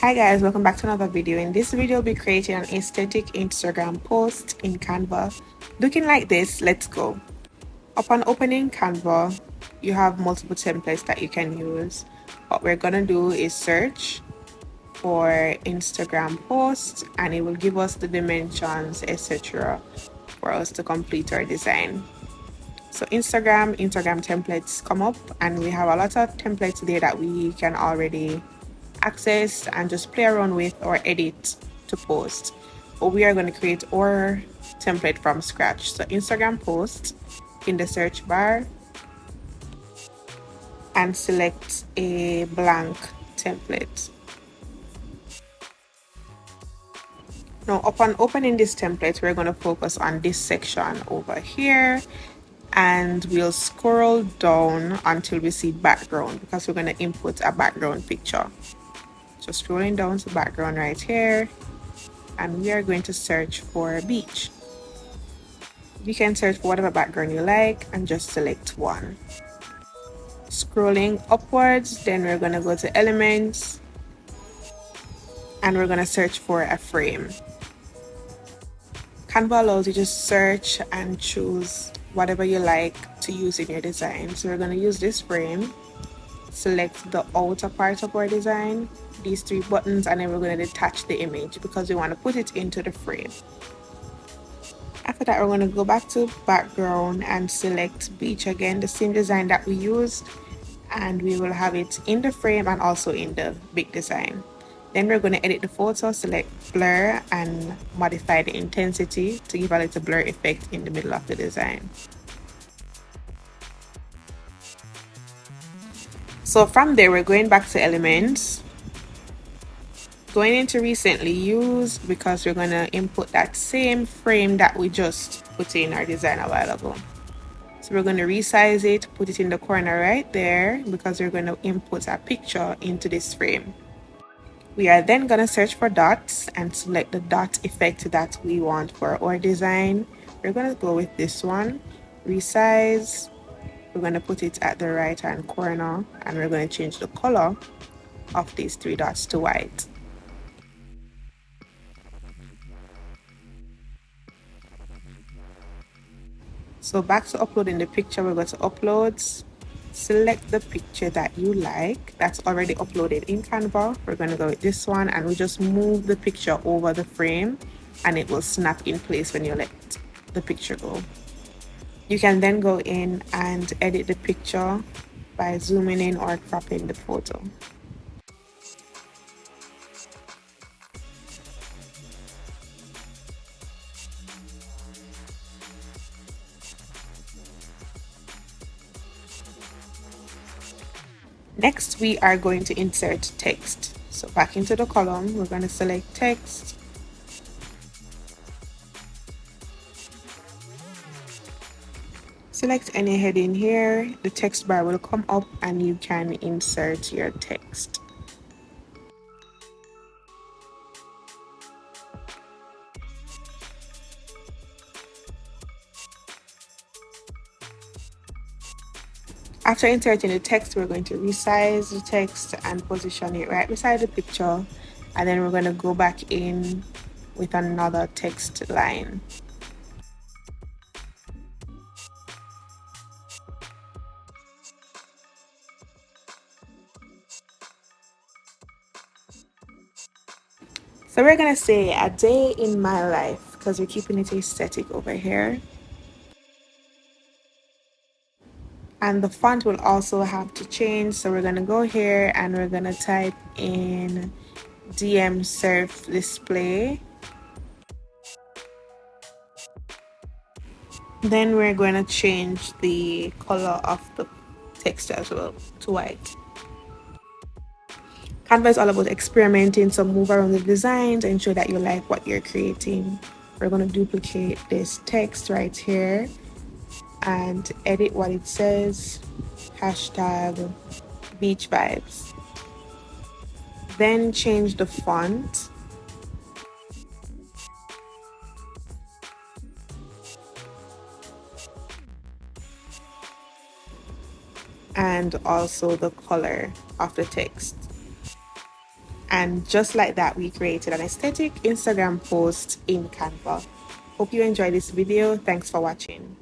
Hi guys, welcome back to another video. In this video, I'll be creating an aesthetic Instagram post in Canva. Looking like this, let's go. Upon opening Canva, you have multiple templates that you can use. What we're gonna do is search for Instagram post and it will give us the dimensions, etc. for us to complete our design. So Instagram templates come up and we have a lot of templates there that we can already access and just play around with or edit to post. But we are going to create our template from scratch. So Instagram post in the search bar and select a blank template. Now upon opening this template, we're going to focus on this section over here and we'll scroll down until we see background because we're going to input a background picture. So scrolling down to background right here and we are going to search for beach. You can search for whatever background you like and just select one. Scrolling upwards, then we're going to go to elements and we're going to search for a frame. Canva allows you to search and choose whatever you like to use in your design. So we're going to use this frame, select the outer part of our design, these three buttons, and then we're going to detach the image because we want to put it into the frame. After that, we're going to go back to background and select beach again, the same design that we used, and we will have it in the frame and also in the big design. Then we're going to edit the photo, select blur and modify the intensity to give a little blur effect in the middle of the design. So from there, we're going back to elements, going into recently used because we're going to input that same frame that we just put in our design a while ago. So we're going to resize it, put it in the corner right there because we're going to input a picture into this frame. We are then going to search for dots and select the dot effect that we want for our design. We're going to go with this one, resize. We're going to put it at the right hand corner and we're going to change the color of these three dots to white. So back to uploading the picture, we're going to uploads, select the picture that you like that's already uploaded in Canva. We're going to go with this one and we just move the picture over the frame and it will snap in place when you let the picture go. You can then go in and edit the picture by zooming in or cropping the photo. Next, we are going to insert text. So back into the column, we're going to select text. Select any heading here. The text bar will come up and you can insert your text. After inserting the text, we're going to resize the text and position it right beside the picture. And then we're going to go back in with another text line. So we're going to say a day in my life because we're keeping it aesthetic over here. And the font will also have to change. So we're going to go here and we're going to type in DM Surf Display. Then we're going to change the color of the text as well to white. Canva is all about experimenting, so move around the designs, ensure that you like what you're creating. We're going to duplicate this text right here and edit what it says, hashtag beach vibes. Then change the font. And also the color of the text. And just like that, we created an aesthetic Instagram post in Canva. Hope you enjoyed this video. Thanks for watching.